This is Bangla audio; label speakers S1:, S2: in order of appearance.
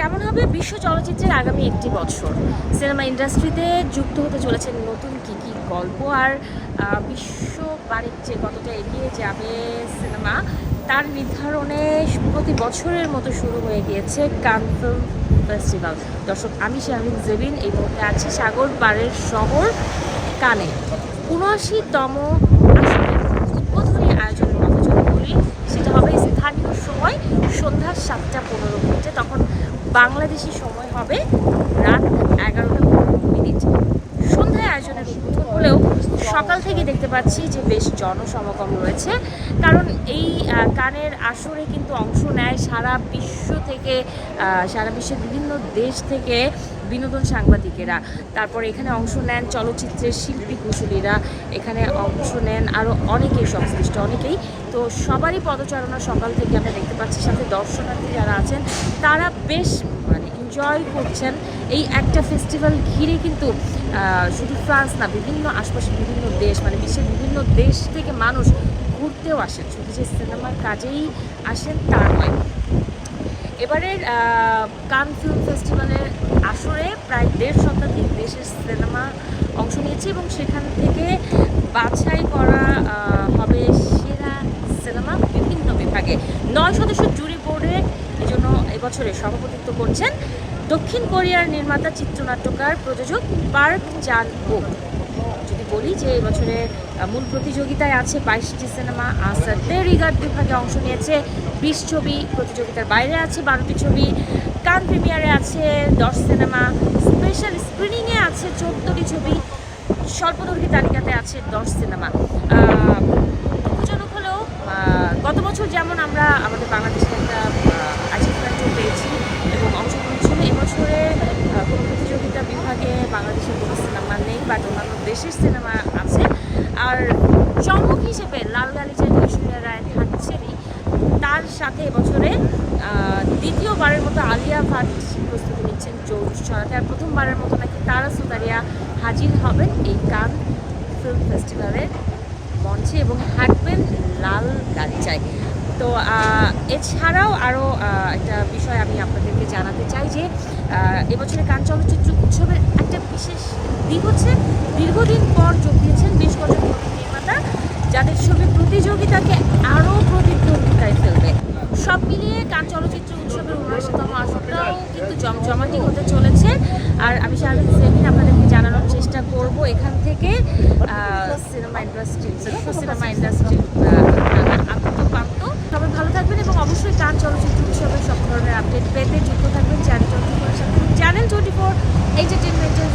S1: কেমন হবে বিশ্ব চলচ্চিত্রের আগামী একটি বছর? সিনেমা ইন্ডাস্ট্রিতে যুক্ত হতে চলেছে নতুন কী কী গল্প, আর বিশ্ব বাণিজ্যে কতটা এগিয়ে যাবে সিনেমা, তার নির্ধারণে প্রতি বছরের মতো শুরু হয়ে গিয়েছে কান ফিল্ম ফেস্টিভ্যাল। দর্শক, আমি শাহরিন জেবিন এই মুহূর্তে আছি সাগর পাড়ের শহর কানে। ৭৯তম আসরের উদ্বোধনী আয়োজনের কথা যদি বলি, সেটা হবে স্থানীয় সময় সন্ধ্যা ৭টা ১৫ মিনিটে। তখন বাংলাদেশি সময় হবে রাত ১১টা ১৫ মিনিট। সন্ধ্যায় আয়োজনের উদ্বোধন হলেও সকাল থেকে দেখতে পাচ্ছি যে বেশ জনসমাগম রয়েছে, কারণ এই কানের আসরে কিন্তু অংশ নেয় সারা বিশ্ব থেকে, সারা বিশ্বের বিভিন্ন দেশ থেকে বিনোদন সাংবাদিকেরা। তারপরে এখানে অংশ নেন চলচ্চিত্রের শিল্পী কুশলীরা, এখানে অংশ নেন আরও অনেকেই, সংশ্লিষ্ট অনেকেই। তো সবারই পদচারণা সকাল থেকে আমরা দেখতে পাচ্ছি। সাথে দর্শনার্থী যারা আছেন তারা বেশ এনজয় করছেন এই একটা ফেস্টিভ্যাল ঘিরে। কিন্তু শুধু ফ্রান্স না, বিভিন্ন আশপাশের বিভিন্ন দেশ, বিশ্বের বিভিন্ন দেশ থেকে মানুষ ঘুরতেও আসেন, শুধু যে সিনেমার কাজেই আসেন তা নয়। এবারের কান ফিল্ম ফেস্টিভ্যালের আসরে প্রায় ১.৫ শতাধিক দেশের সিনেমা অংশ নিয়েছে এবং সেখান থেকে বাছাই করা হবে সেরা সিনেমা বিভিন্ন বিভাগে। ৯ সদস্য জুরি বোর্ডে এজন্য এবছরে সভাপতিত্ব করছেন দক্ষিণ কোরিয়ার নির্মাতা, চিত্রনাট্যকার, প্রযোজক পার্ক চান ওক। যদি বলি যে এবছরে মূল প্রতিযোগিতায় আছে ২২টি সিনেমা। আসার রিগার্ড বিভাগে অংশ নিয়েছে ২০ ছবি, প্রতিযোগিতার বাইরে আছে ১২টি ছবি, কান প্রিমিয়ারে আছে ১০ সিনেমা, স্পেশাল স্ক্রিনিংয়ে আছে ১৪টি ছবি, স্বল্পদৈর্ঘ্য তালিকাতে আছে ১০ সিনেমা। দুঃখজনক হলেও গত বছর যেমন আমরা আমাদের বাংলাদেশের একটা অ্যাচিভমেন্টও পেয়েছি এবং অংশগ্রহণ ছিল, এবছরে কোনো প্রতিযোগিতা বিভাগে বাংলাদেশের কোনো সিনেমা নেই, বাট অন্যান্য দেশের সিনেমা আছে। আর চমক হিসেবে লাল গালিচায় ঐশ্বরিয়া রায় থাকছেনই, তার সাথে এবছরে দ্বিতীয়বারের মতো আলিয়া ভাট প্রস্তুতি নিচ্ছেন যৌথ ছড়াতে, আর প্রথমবারের মতো নাকি তারা সুতারিয়া হাজির হবেন এই কান ফিল্ম ফেস্টিভ্যালের মঞ্চে এবং হাঁটবেন লাল গালিচায়। তো এছাড়াও আরও একটা বিষয় আমি আপনাদেরকে জানাতে চাই যে এবছরে কান চলচ্চিত্র উৎসবের একটা বিশেষ দিক হচ্ছে দীর্ঘদিন পর যোগ দিয়েছেন বেশ কয়েকজন নির্মাতা, যাদের ছবি প্রতিযোগিতাকে আরও প্রতিদ্বন্দ্বিতায় ফেলবে। সব মিলিয়ে কান চলচ্চিত্র উৎসবের ৭৯তম আসরটাও কিন্তু জমজমাটি হতে চলেছে। আর আমি শাহরিন জেবিন আপনাদেরকে জানানোর চেষ্টা করব এখান থেকে সিনেমা ইন্ডাস্ট্রি আত্মপান্ত। সবাই ভালো থাকবেন এবং অবশ্যই কান চলচ্চিত্র উৎসবের সব ধরনের আপডেট পেতে যুক্ত থাকবেন চ্যানেল 24 এর সাথে। চ্যানেল 24 এন্টারটেইনমেন্টের